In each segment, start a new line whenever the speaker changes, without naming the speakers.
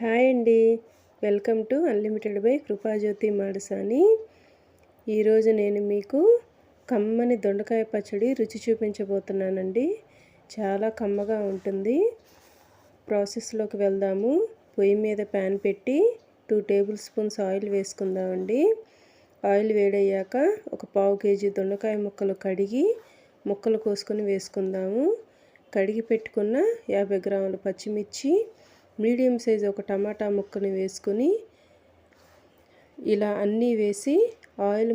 Hi అండి. Welcome to unlimited by Krupajyothi Madasani. ఈరోజు నేను మీకు కమ్మని దొండకాయ పచ్చడి రుచి చూపించబోతున్నానండి. చాలా కమ్మగా ఉంటుంది. ప్రాసెస్లోకి వెళ్దాము. పొయ్యి మీద ప్యాన్ పెట్టి 2 టేబుల్ స్పూన్స్ ఆయిల్ వేసుకుందామండి. ఆయిల్ వేడయ్యాక ఒక 1/2 కేజీ దొండకాయ ముక్కలు కడిగి ముక్కలు కోసుకొని వేసుకుందాము. కడిగి పెట్టుకున్న 50 గ్రాముల పచ్చిమిర్చి, మీడియం సైజ్ ఒక టమాటా ముక్కని వేసుకొని ఇలా అన్నీ వేసి ఆయిల్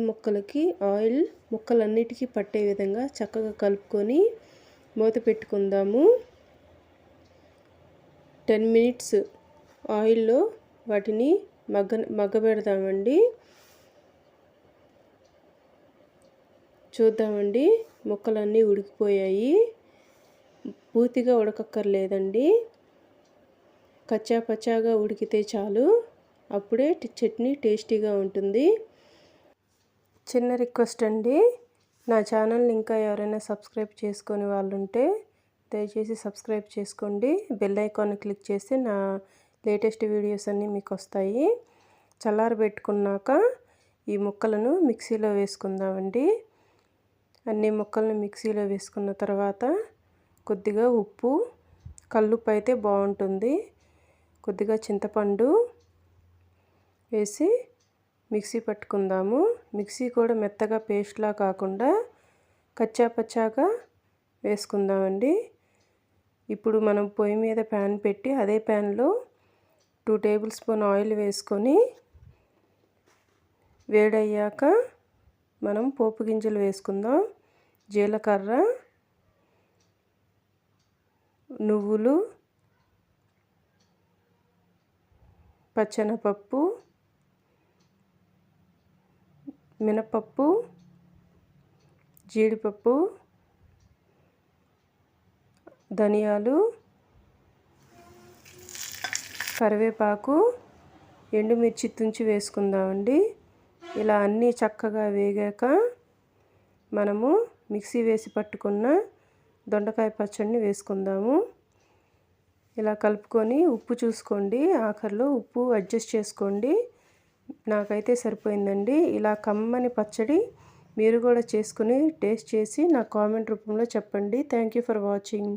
ముక్కలన్నిటికీ పట్టే విధంగా చక్కగా కలుపుకొని మూత పెట్టుకుందాము. 10 మినిట్స్ ఆయిల్లో వాటిని మగ్గబెడదామండి. చూద్దామండి, ముక్కలన్నీ ఉడికిపోయాయి. పూర్తిగా ఉడకక్కర్లేదండి, కచ్చా పచ్చాగా ఉడికితే చాలు. అప్పుడే చట్నీ టేస్టీగా ఉంటుంది. చిన్న రిక్వెస్ట్ అండి, నా ఛానల్ని ఇంకా ఎవరైనా సబ్స్క్రైబ్ చేసుకొని వాళ్ళు ఉంటే దయచేసి సబ్స్క్రైబ్ చేసుకోండి. బెల్ ఐకాన్ క్లిక్ చేస్తే నా లేటెస్ట్ వీడియోస్ అన్నీ మీకు వస్తాయి. చల్లారబెట్టుకున్నాక ఈ ముక్కలను మిక్సీలో వేసుకుందామండి. అన్ని ముక్కలను మిక్సీలో వేసుకున్న తర్వాత కొద్దిగా ఉప్పు, కల్లుప్పు అయితే బాగుంటుంది, కొద్దిగా చింతపండు వేసి మిక్సీ పట్టుకుందాము. మిక్సీ కూడా మెత్తగా పేస్ట్లా కాకుండా కచ్చా పచ్చాగా వేసుకుందామండి. ఇప్పుడు మనం పొయ్యి మీద ప్యాన్ పెట్టి అదే ప్యాన్లో 2 టేబుల్ స్పూన్ ఆయిల్ వేసుకొని వేడయ్యాక మనం పోపు గింజలు వేసుకుందాం. జీలకర్ర, నువ్వులు, పచ్చెనపప్పు, మినపప్పు, జీడిపప్పు, ధనియాలు, కరివేపాకు, ఎండుమిర్చి తుంచి వేసుకుందామండి. ఇలా అన్నీ చక్కగా వేగాక మనము మిక్సీ వేసి పట్టుకున్న దొండకాయ పచ్చడిని వేసుకుందాము. ఇలా కలుపుకొని ఉప్పు చూసుకోండి, ఆఖరిలో ఉప్పు అడ్జస్ట్ చేసుకోండి. నాకైతే సరిపోయిందండి. ఇలా కమ్మని పచ్చడి మీరు కూడా చేసుకుని టేస్ట్ చేసి నా కామెంట్ రూపంలో చెప్పండి. Thank you for watching.